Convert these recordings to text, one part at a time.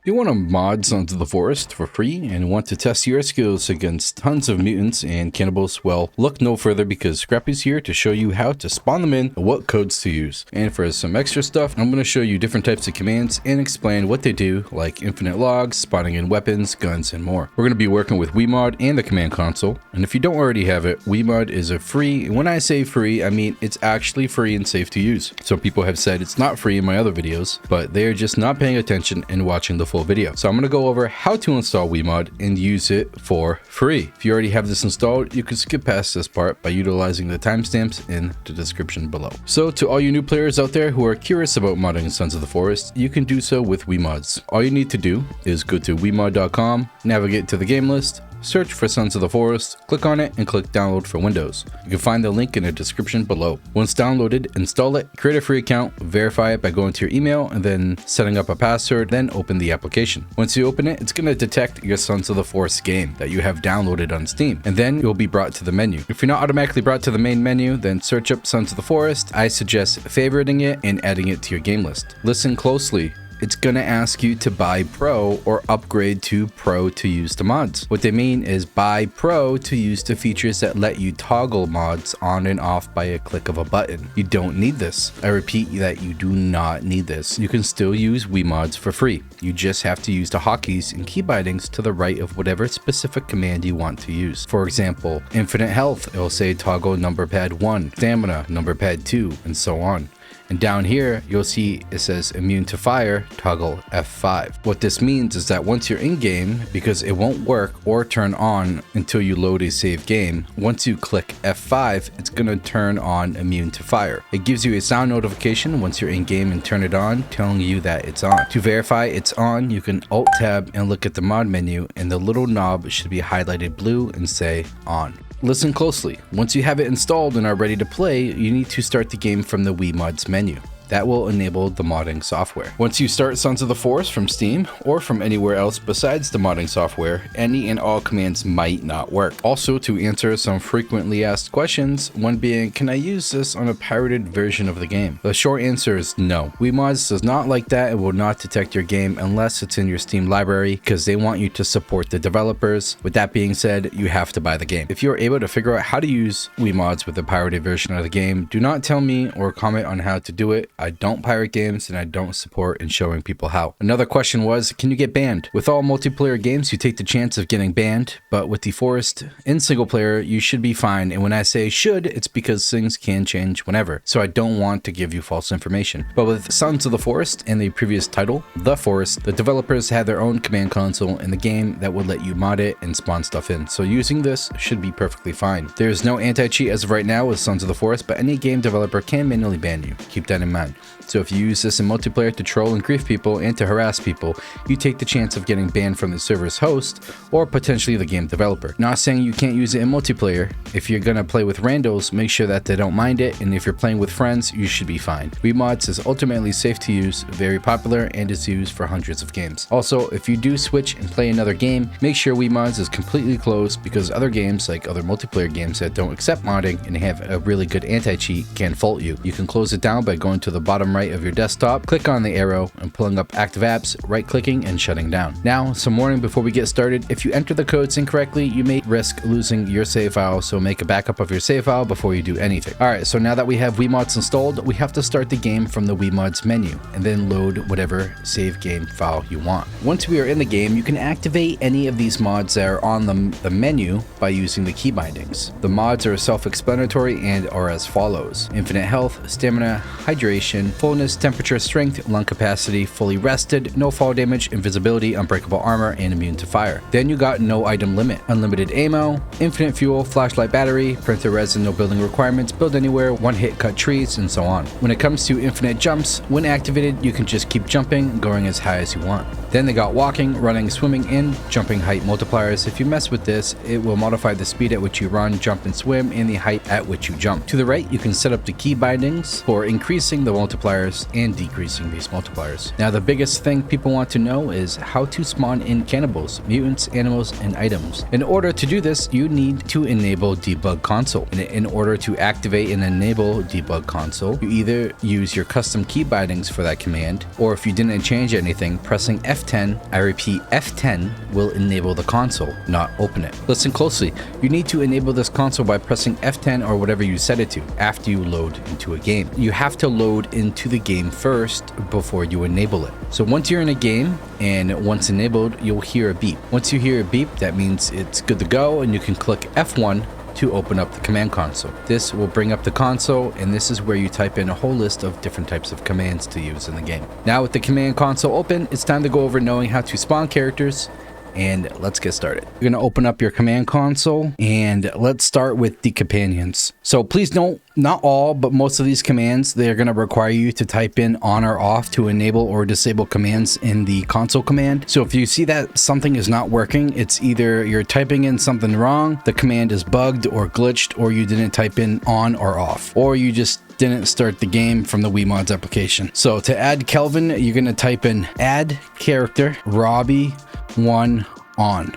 You want to mod Sons of the Forest for free and want to test your skills against tons of mutants and cannibals? Well, look no further because Scrappy's here to show you how to spawn them in and what codes to use. And for some extra stuff, I'm going to show you different types of commands and explain what they do, like infinite logs, spawning in weapons, guns, and more. We're going to be working with WeMod and the command console. And if you don't already have it, WeMod is a free, and when I say free, I mean it's actually free and safe to use. Some people have said it's not free in my other videos, but they're just not paying attention and watching the full video. So I'm going to go over how to install WeMod and use it for free. If you already have this installed, you can skip past this part by utilizing the timestamps in the description below. So to all you new players out there who are curious about modding Sons of the Forest, you can do so with WeMods. All you need to do is go to wemod.com, navigate to the game list, search for Sons of the Forest, click on it, and click download for Windows. You can find the link in the description below. Once downloaded, install it, create a free account, verify it by going to your email and then setting up a password, then open the application. Once you open it, it's going to detect your Sons of the Forest game that you have downloaded on Steam, and then you'll be brought to the menu. If you're not automatically brought to the main menu, then search up Sons of the Forest. I suggest favoriting it and adding it to your game list. Listen closely. It's gonna ask you to buy Pro or upgrade to Pro to use the mods. What they mean is buy Pro to use the features that let you toggle mods on and off by a click of a button. You don't need this. I repeat that you do not need this. You can still use WeMods for free. You just have to use the hotkeys and key bindings to the right of whatever specific command you want to use. For example, infinite health, it'll say toggle number pad 1, stamina, number pad 2, and so on. And down here, you'll see it says immune to fire, toggle F5. What this means is that once you're in game, because it won't work or turn on until you load a save game, once you click F5, it's gonna turn on immune to fire. It gives you a sound notification once you're in game and turn it on, telling you that it's on. To verify it's on, you can Alt Tab and look at the mod menu, and the little knob should be highlighted blue and say on. Listen closely. Once you have it installed and are ready to play, you need to start the game from the WeMods menu. That will enable the modding software. Once you start Sons of the Forest from Steam or from anywhere else besides the modding software, any and all commands might not work. Also, to answer some frequently asked questions, one being, can I use this on a pirated version of the game? The short answer is no. WeMods does not like that and will not detect your game unless it's in your Steam library because they want you to support the developers. With that being said, you have to buy the game. If you're able to figure out how to use WeMods with a pirated version of the game, do not tell me or comment on how to do it. I don't pirate games and I don't support in showing people how. Another question was, can you get banned? With all multiplayer games, you take the chance of getting banned, but with the Forest in single player, you should be fine. And when I say should, it's because things can change whenever. So I don't want to give you false information. But with Sons of the Forest and the previous title, The Forest, the developers had their own command console in the game that would let you mod it and spawn stuff in. So using this should be perfectly fine. There's no anti-cheat as of right now with Sons of the Forest, but any game developer can manually ban you. Keep that in mind. So if you use this in multiplayer to troll and grief people and to harass people, you take the chance of getting banned from the server's host or potentially the game developer. Not saying you can't use it in multiplayer. If you're gonna play with randos, make sure that they don't mind it, and if you're playing with friends, you should be fine. WeMods is ultimately safe to use, very popular, and is used for hundreds of games. Also, if you do switch and play another game, make sure WeMods is completely closed because other games, like other multiplayer games that don't accept modding and have a really good anti-cheat, can fault you. You can close it down by going to the bottom right of your desktop, click on the arrow and pulling up active apps, right clicking and shutting down. Now, some warning before we get started. If you enter the codes incorrectly, you may risk losing your save file, so make a backup of your save file before you do anything. Alright, so now that we have WeMods installed, we have to start the game from the WeMods menu and then load whatever save game file you want. Once we are in the game, you can activate any of these mods that are on the menu by using the key bindings. The mods are self-explanatory and are as follows: infinite health, stamina, hydration, fullness, temperature, strength, lung capacity, fully rested, no fall damage, invisibility, unbreakable armor, and immune to fire. Then you got no item limit, unlimited ammo, infinite fuel, flashlight battery, printer resin, no building requirements, build anywhere, one hit cut trees, and so on. When it comes to infinite jumps, when activated, you can just keep jumping, going as high as you want. Then they got walking, running, swimming, and jumping height multipliers. If you mess with this, it will modify the speed at which you run, jump, and swim, and the height at which you jump. To the right, you can set up the key bindings for increasing the the multipliers and decreasing these multipliers. Now, the biggest thing people want to know is how to spawn in cannibals, mutants, animals, and items. In order to do this, you need to enable debug console. And in order to activate and enable debug console, you either use your custom key bindings for that command, or if you didn't change anything, pressing F10, I repeat F10, will enable the console, not open it. Listen closely. You need to enable this console by pressing F10 or whatever you set it to after you load into a game. You have to load into the game first before you enable it. So once you're in a game and once enabled, you'll hear a beep. Once you hear a beep, that means it's good to go, and you can click F1 to open up the command console. This will bring up the console, and this is where you type in a whole list of different types of commands to use in the game. Now with the command console open, it's time to go over knowing how to spawn characters, and let's get started. You're going to open up your command console, and let's start with the companions. So please note, not all, but most of these commands, they're going to require you to type in on or off to enable or disable commands in the console command. So if you see that something is not working, it's either you're typing in something wrong, the command is bugged or glitched, or you didn't type in on or off, or you just didn't start the game from the WeMods application. So to add Kelvin, you're going to type in add character Robbie 1 on.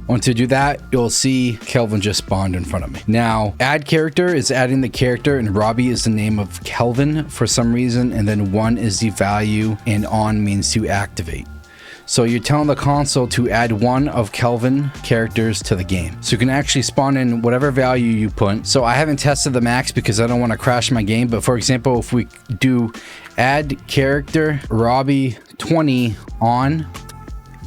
Once you do that, you'll see Kelvin just spawned in front of me. Now, add character is adding the character, and Robbie is the name of Kelvin for some reason, and then 1 is the value, and on means to activate. So you're telling the console to add 1 of Kelvin characters to the game. So you can actually spawn in whatever value you put. So I haven't tested the max because I don't want to crash my game. But for example, if we do add character Robbie 20 on,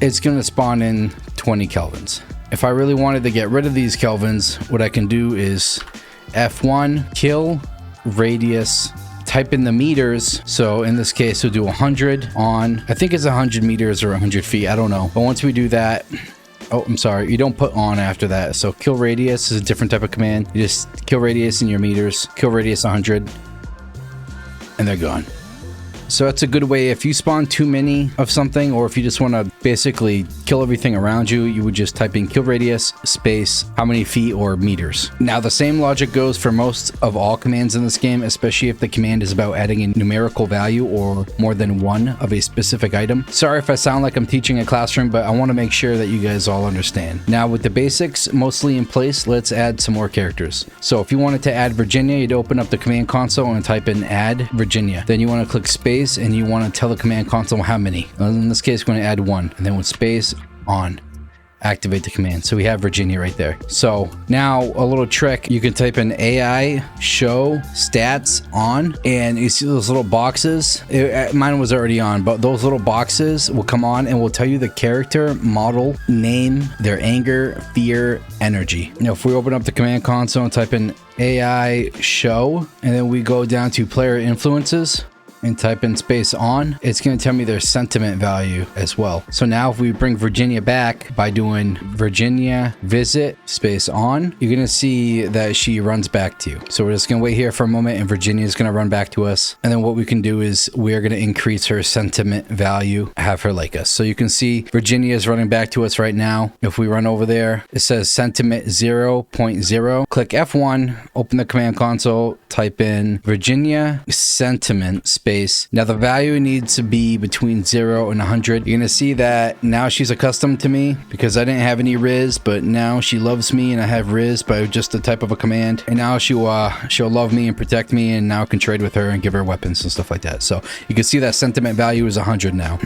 it's going to spawn in 20 Kelvins. If I really wanted to get rid of these Kelvins, what I can do is F1, kill radius, type in the meters. So in this case, we'll do 100 on, I think it's 100 meters or 100 feet. I don't know. But once we do that, oh, I'm sorry, you don't put on after that. So kill radius is a different type of command. You just kill radius in your meters, kill radius 100, and they're gone. So that's a good way if you spawn too many of something, or if you just want to basically kill everything around you, you would just type in kill radius space how many feet or meters. Now the same logic goes for most of all commands in this game, especially if the command is about adding a numerical value or more than 1 of a specific item. Sorry if I sound like I'm teaching a classroom, but I want to make sure that you guys all understand. Now with the basics mostly in place, let's add some more characters. So if you wanted to add Virginia, you'd open up the command console and type in add Virginia. Then you want to click space, and you want to tell the command console how many. In this case, we're going to add 1, and then with space on, activate the command. So we have Virginia right there. So now a little trick, you can type in AI show stats on, and you see those little boxes. Mine was already on, but those little boxes will come on and will tell you the character, model, name, their anger, fear, energy. Now if we open up the command console and type in AI show, and then we go down to player influences and type in space on, it's going to tell me their sentiment value as well. So now if we bring Virginia back by doing Virginia visit space on, you're going to see that she runs back to you. So we're just going to wait here for a moment, and Virginia is going to run back to us. And then what we can do is we're going to increase her sentiment value, have her like us. So you can see Virginia is running back to us right now. If we run over there, it says sentiment 0.0. Click F1, open the command console, type in Virginia sentiment space. Now the value needs to be between 0 and 100. You're gonna see that now she's accustomed to me because I didn't have any Riz, but now she loves me and I have Riz by just the type of a command. And now she'll love me and protect me, and now I can trade with her and give her weapons and stuff like that. So you can see that sentiment value is 100 now.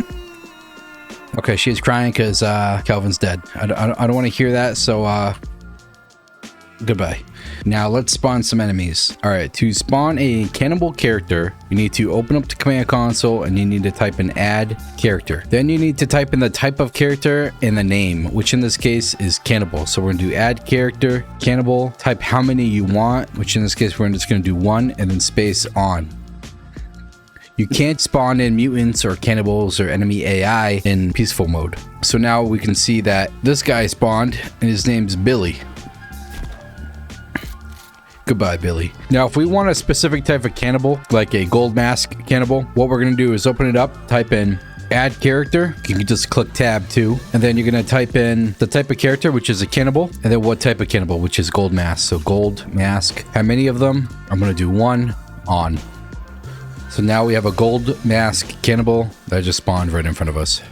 Okay, she's crying because Kelvin's dead. I don't want to hear that, so goodbye. Now let's spawn some enemies. All right, to spawn a cannibal character, you need to open up the command console and you need to type in add character. Then you need to type in the type of character and the name, which in this case is cannibal. So we're gonna do add character, cannibal, type how many you want, which in this case we're just gonna do 1, and then space on. You can't spawn in mutants or cannibals or enemy AI in peaceful mode. So now we can see that this guy spawned and his name's Billy. Goodbye, Billy. Now, if we want a specific type of cannibal, like a gold mask cannibal, what we're going to do is open it up, type in add character. You can just click tab too. And then you're going to type in the type of character, which is a cannibal, and then what type of cannibal, which is gold mask. So gold mask. How many of them? I'm going to do 1 on. So now we have a gold mask cannibal that just spawned right in front of us.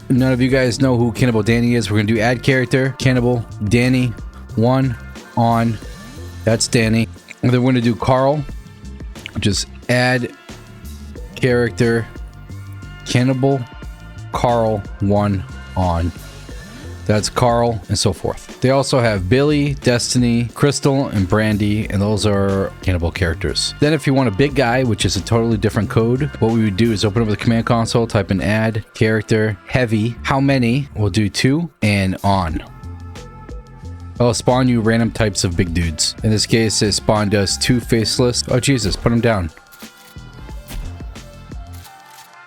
None of you guys know who Cannibal Danny is. We're going to do add character, Cannibal Danny, 1 on. That's Danny. And then we're going to do Carl. Just add character, Cannibal Carl, 1 on. That's Carl, and so forth. They also have Billy, Destiny, Crystal, and Brandy, and those are cannibal characters. Then if you want a big guy, which is a totally different code, what we would do is open up the command console, type in add character heavy. How many? We'll do 2 and on. It'll spawn you random types of big dudes. In this case, it spawned us 2 faceless. Oh Jesus, put them down.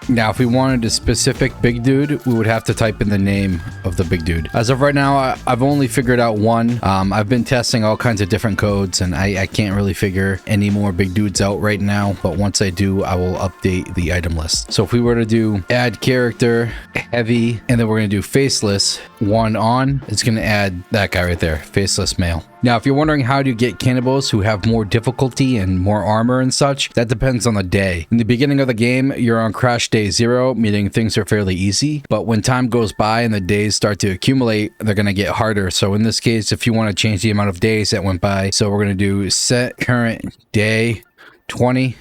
Now, if we wanted a specific big dude, we would have to type in the name of the big dude. As of right now, I've only figured out 1. I've been testing all kinds of different codes, and I can't really figure any more big dudes out right now. But once I do, I will update the item list. So if we were to do add character, heavy, and then we're going to do faceless, 1 on, it's going to add that guy right there, faceless male. Now, if you're wondering how to get cannibals who have more difficulty and more armor and such, that depends on the day. In the beginning of the game, you're on crash day 0, meaning things are fairly easy. But when time goes by and the days start to accumulate, they're going to get harder. So in this case, if you want to change the amount of days that went by, so we're going to do set current day 20.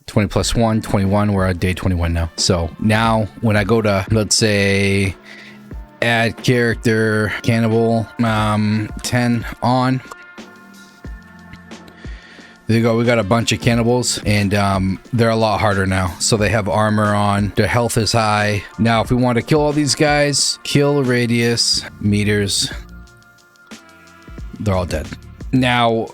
20 plus 1, 21. We're at day 21 now. So now when I go to, let's say, add character cannibal 10 on, there you go. We got a bunch of cannibals, and they're a lot harder now, so they have armor on, their health is high. Now if we want to kill all these guys, kill radius meters, they're all dead. Now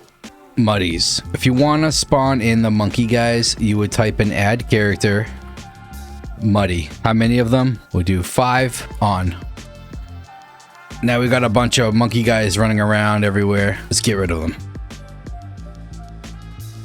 muddies, if you want to spawn in the monkey guys, you would type in add character muddy. How many of them? We'll do 5 on. Now we got a bunch of monkey guys running around everywhere. Let's get rid of them.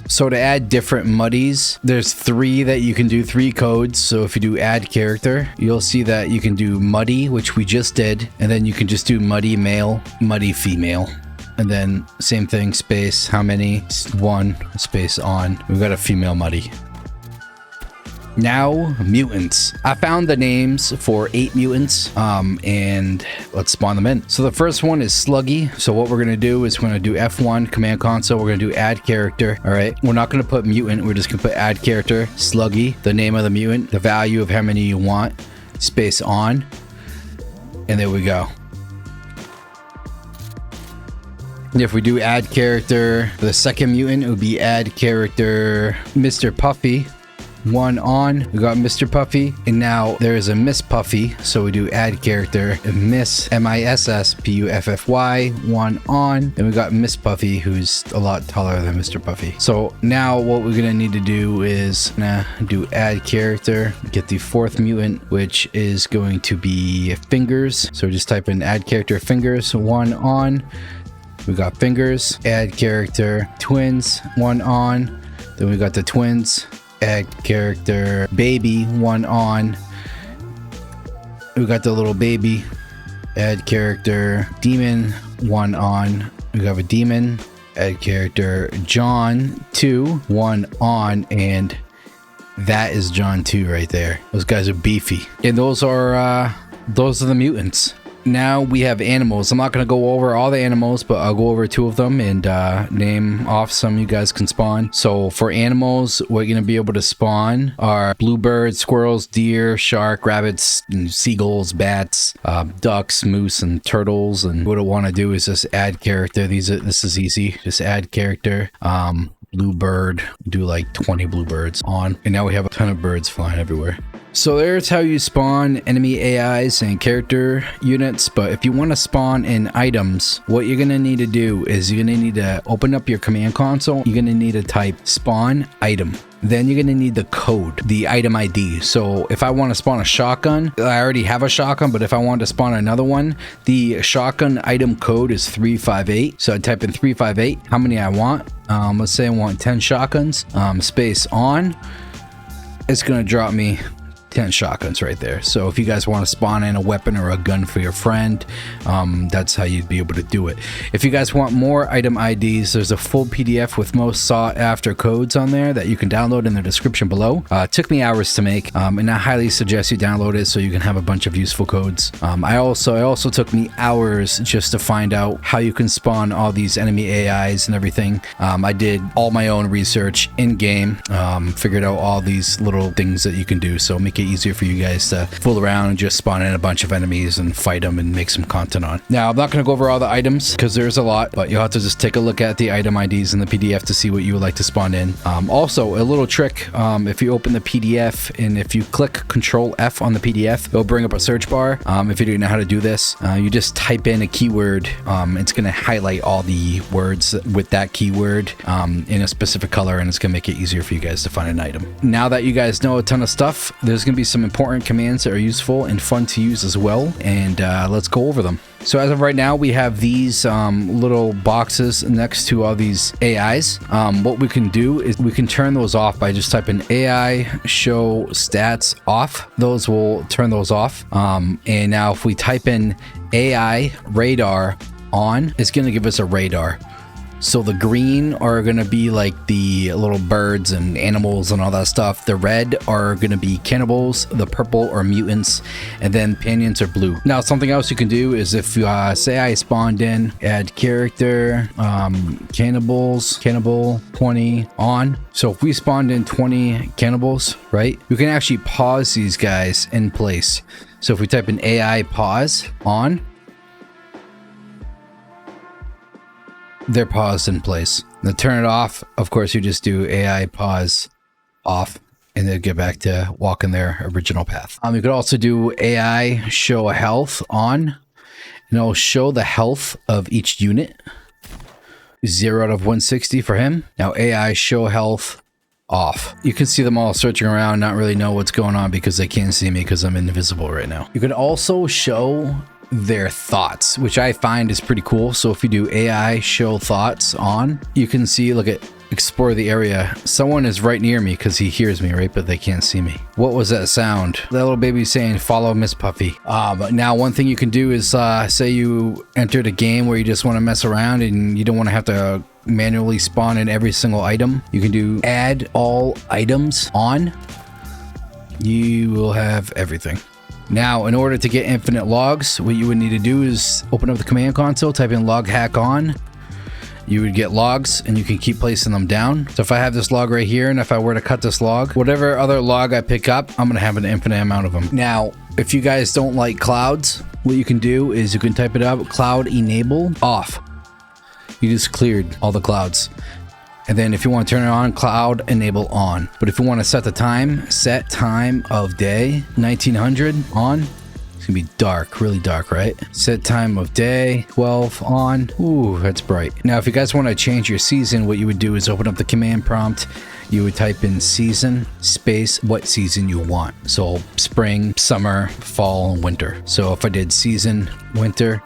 So to add different muddies, there's 3 that you can do, 3 codes. So if you do add character, you'll see that you can do muddy, which we just did. And then you can just do muddy male, muddy female. And then same thing, space, how many? 1, space on. We've got a female muddy. Now, mutants. I found the names for 8 mutants, and let's spawn them in. So the first one is Sluggy. So what we're going to do is we're going to do F1, command console. We're going to do add character. All right. We're not going to put mutant. We're just going to put add character, Sluggy, the name of the mutant, the value of how many you want, space on, and there we go. If we do add character, the second mutant, it would be add character Mr. Puffy. 1 on. We got Mr. Puffy, and now there is a Miss Puffy, so we do add character Miss MISSPUFFY 1 on. And we got Miss Puffy, who's a lot taller than Mr. Puffy. So now what we're gonna need to do is do add character, get the 4th mutant, which is going to be fingers. So just type in add character fingers 1 on. We got fingers, add character twins 1 on. Then we got the twins. Add character baby 1 on. We got the little baby. Add character demon 1 on. We have a demon. Add character John 2 1 on, and that is John 2 right there. Those guys are beefy, and those are the mutants. Now we have animals. I'm not going to go over all the animals, but I'll go over 2 of them and name off some you guys can spawn. So for animals, we're going to be able to spawn are bluebirds, squirrels, deer, shark, rabbits, and seagulls, bats, ducks, moose, and turtles. And what I want to do is just add character. This is easy. Just add character. Bluebird, do like 20 bluebirds on. And now we have a ton of birds flying everywhere. So there's how you spawn enemy AIs and character units. But if you want to spawn in items, what you're going to need to do is you're going to need to open up your command console. You're going to need to type spawn item. Then you're going to need the code, the item ID. So if I want to spawn a shotgun, I already have a shotgun, but if I want to spawn another one, the shotgun item code is 358. So I type in 358, how many I want. Let's say I want 10 shotguns, space on. It's going to drop me 10 shotguns right there. So if you guys want to spawn in a weapon or a gun for your friend, that's how you'd be able to do it. If you guys want more item IDs, there's a full PDF with most sought after codes on there that you can download in the description below. It took me hours to make, and I highly suggest you download it so you can have a bunch of useful codes. I also took me hours just to find out how you can spawn all these enemy AIs and everything. I did all my own research in game, figured out all these little things that you can do, so make it easier for you guys to fool around and just spawn in a bunch of enemies and fight them and make some content on. Now, I'm not going to go over all the items because there's a lot, but you'll have to just take a look at the item IDs in the PDF to see what you would like to spawn in. Also, a little trick, if you open the PDF and if you click Control F on the PDF, it'll bring up a search bar. If you don't know how to do this, you just type in a keyword. It's going to highlight all the words with that keyword in a specific color, and it's going to make it easier for you guys to find an item. Now that you guys know a ton of stuff, there's going to be some important commands that are useful and fun to use as well, and let's go over them. So as of right now, we have these little boxes next to all these AIs. What we can do is we can turn those off by just typing AI show stats off. Those will turn those off. And now if we type in AI radar on, it's going to give us a radar. So the green are going to be like the little birds and animals and all that stuff. The red are going to be cannibals. The purple are mutants. And then panions are blue. Now, something else you can do is if you say I spawned in, add character, cannibals, cannibal 20 on. So if we spawned in 20 cannibals, right, you can actually pause these guys in place. So if we type in AI pause on, they're paused in place. Now turn it off. Of course, you just do AI pause off and they'll get back to walking their original path. You could also do AI show health on, and it'll show the health of each unit. 0 out of 160 for him. Now AI show health off. You can see them all searching around, not really know what's going on because they can't see me because I'm invisible right now. You can also show their thoughts, which I find is pretty cool. So if you do AI show thoughts on, you can see, look at explore the area. Someone is right near me because he hears me, right? But they can't see me. What was that sound? That little baby saying follow Miss Puffy. But now one thing you can do is say you entered a game where you just want to mess around and you don't want to have to manually spawn in every single item. You can do add all items on. You will have everything. Now, in order to get infinite logs, what you would need to do is open up the command console, type in log hack on. You would get logs and you can keep placing them down. So if I have this log right here, and if I were to cut this log, whatever other log I pick up, I'm going to have an infinite amount of them. Now, if you guys don't like clouds, what you can do is you can type it up, cloud enable off. You just cleared all the clouds. And then if you want to turn it on, cloud enable on. But if you want to set the time, set time of day 1900 on. It's gonna be dark, really dark, right? Set time of day 12 on. Ooh, that's bright. Now if you guys want to change your season, what you would do is open up the command prompt. You would type in season space what season you want. So spring, summer, fall, and winter. So if I did season winter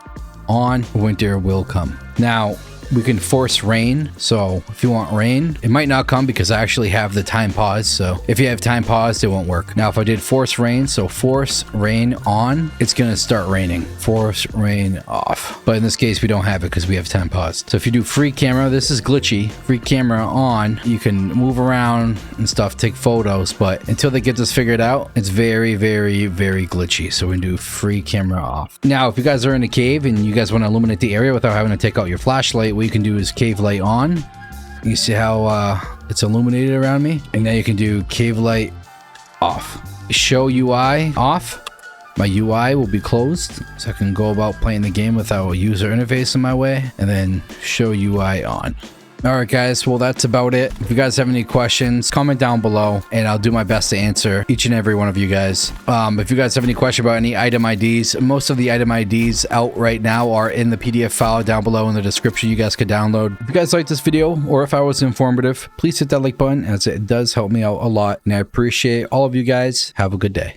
on, winter will come. Now we can force rain. So if you want rain, it might not come because I actually have the time pause. So if you have time paused, it won't work. Now, if I did force rain, so force rain on, it's going to start raining. Force rain off. But in this case, we don't have it because we have time paused. So if you do free camera, this is glitchy. Free camera on, you can move around and stuff, take photos. But until they get this figured out, it's very, very, very glitchy. So we can do free camera off. Now, if you guys are in a cave and you guys want to illuminate the area without having to take out your flashlight, what you can do is cave light on. You see how it's illuminated around me? And now you can do cave light off. Show UI off. My UI will be closed, so I can go about playing the game without a user interface in my way. And then show UI on. Alright guys, well that's about it. If you guys have any questions, comment down below and I'll do my best to answer each and every one of you guys. If you guys have any question about any item IDs, most of the item IDs out right now are in the PDF file down below in the description you guys could download. If you guys liked this video or if I was informative, please hit that like button as it does help me out a lot and I appreciate all of you guys. Have a good day.